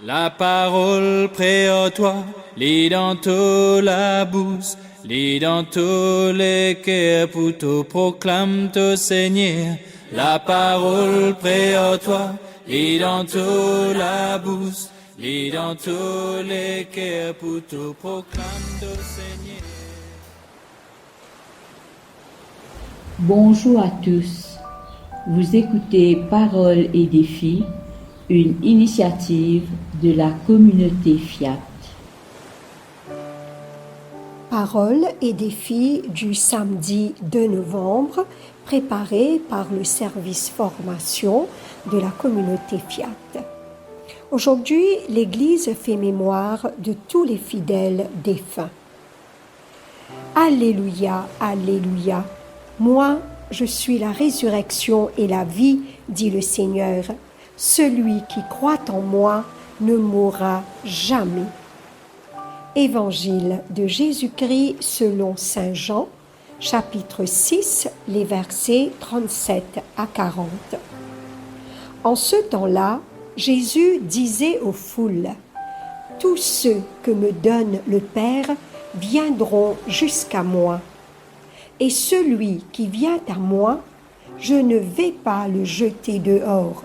La parole préotoire, lit dans toute la bouche, lit dans tous les cœurs pour tout proclame tout Seigneur. La parole préotoire, lit dans toute la bouche, lit dans tous les cœurs pour tout proclame tout Seigneur. Bonjour à tous. Vous écoutez Paroles et défis, une initiative de la communauté Fiat. Paroles et défis du samedi 2 novembre, préparés par le service formation de la communauté Fiat. Aujourd'hui, l'Église fait mémoire de tous les fidèles défunts. Alléluia, Alléluia. Moi, je suis la résurrection et la vie, dit le Seigneur. Celui qui croit en moi ne mourra jamais. Évangile de Jésus-Christ selon saint Jean, chapitre 6, les versets 37 à 40. En ce temps-là, Jésus disait aux foules, « Tous ceux que me donne le Père viendront jusqu'à moi. Et celui qui vient à moi, je ne vais pas le jeter dehors.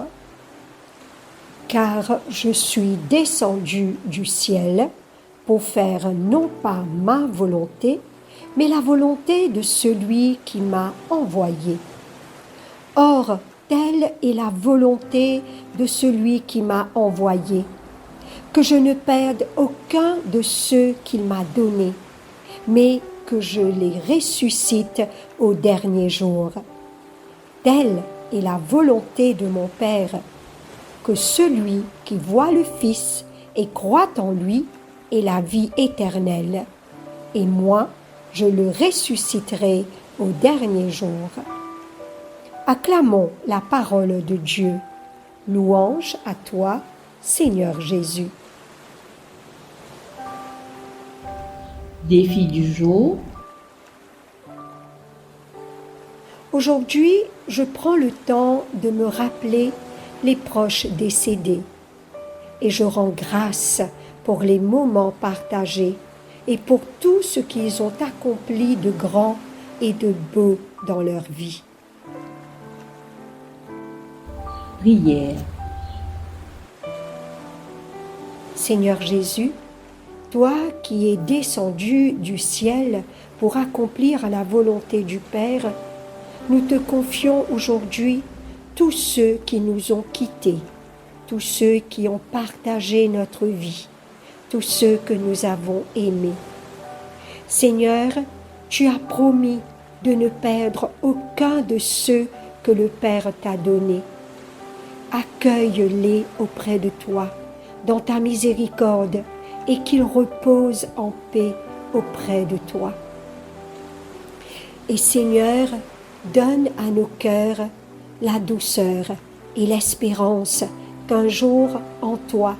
Car je suis descendu du ciel pour faire non pas ma volonté, mais la volonté de celui qui m'a envoyé. Or, telle est la volonté de celui qui m'a envoyé, que je ne perde aucun de ceux qu'il m'a donnés, mais que je les ressuscite au dernier jour. Telle est la volonté de mon Père, que celui qui voit le Fils et croit en lui ait la vie éternelle, et moi, je le ressusciterai au dernier jour. Acclamons la parole de Dieu. Louange à toi, Seigneur Jésus. Défi du jour. Aujourd'hui, je prends le temps de me rappeler les proches décédés et je rends grâce pour les moments partagés et pour tout ce qu'ils ont accompli de grand et de beau dans leur vie. Prière. Seigneur Jésus, toi qui es descendu du ciel pour accomplir la volonté du Père, nous te confions aujourd'hui tous ceux qui nous ont quittés, tous ceux qui ont partagé notre vie, tous ceux que nous avons aimés. Seigneur, tu as promis de ne perdre aucun de ceux que le Père t'a donnés. Accueille-les auprès de toi, dans ta miséricorde, et qu'ils reposent en paix auprès de toi. Et Seigneur, donne à nos cœurs la douceur et l'espérance qu'un jour, en toi,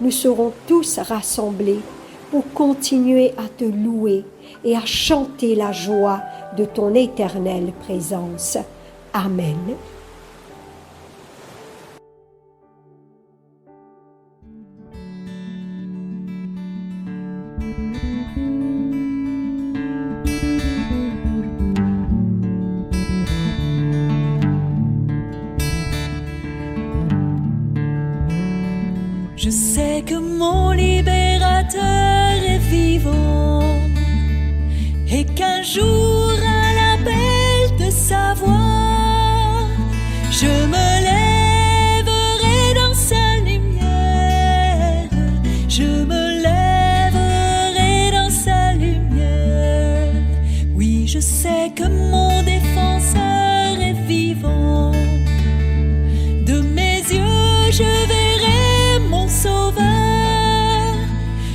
nous serons tous rassemblés pour continuer à te louer et à chanter la joie de ton éternelle présence. Amen. Je sais que mon libérateur est vivant et qu'un jour à l'appel de sa voix, je me lèverai dans sa lumière, je me lèverai dans sa lumière. Oui, je sais que mon défenseur est vivant, de mes yeux je verrai mon Sauveur,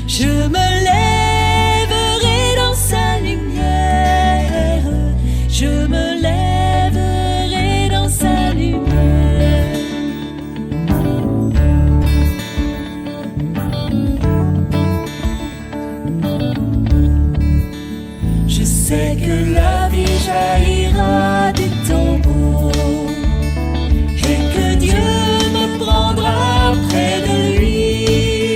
je me lèverai dans sa lumière, je me lèverai dans sa lumière. Je sais que la vie jaillira du tombeau et que Dieu me prendra près de lui.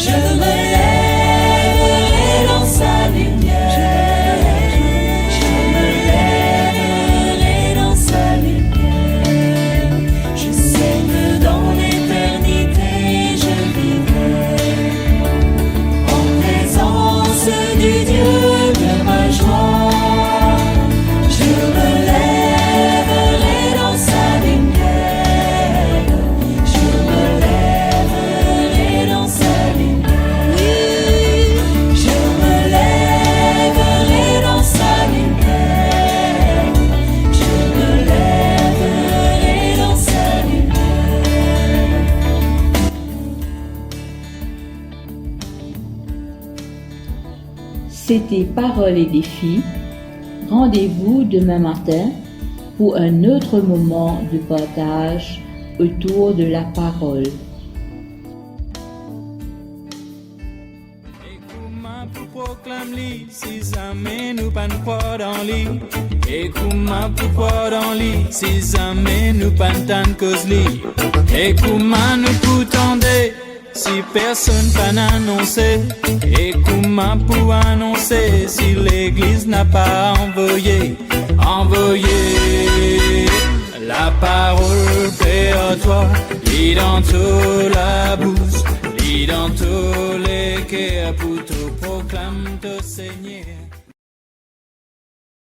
Je me lèverai dans sa lumière. Je me lèverai dans sa lumière. Je sais que dans l'éternité je vivrai en présence du Dieu de ma joie. Je me lèverai dans sa lumière. Je me lèverai dans sa lumière. Oui, je me lèverai dans sa lumière. Je me lèverai dans sa lumière. C'était Paroles et défis. Rendez-vous demain matin pour un autre moment de partage autour de la parole. Écoute-moi pour proclamer si jamais nous pas nous croire dans lit. Écoute-moi pour croire dans lit si jamais nous pas tant cause lit. Écoute-moi nous pour tendre si personne pas annoncé. Écoute-moi pour annoncer si l'église n'a pas envoyé la parole paix à toi. Lis dans toute la bouche, lis dans tous les cœurs pour te proclamer, te Seigneur.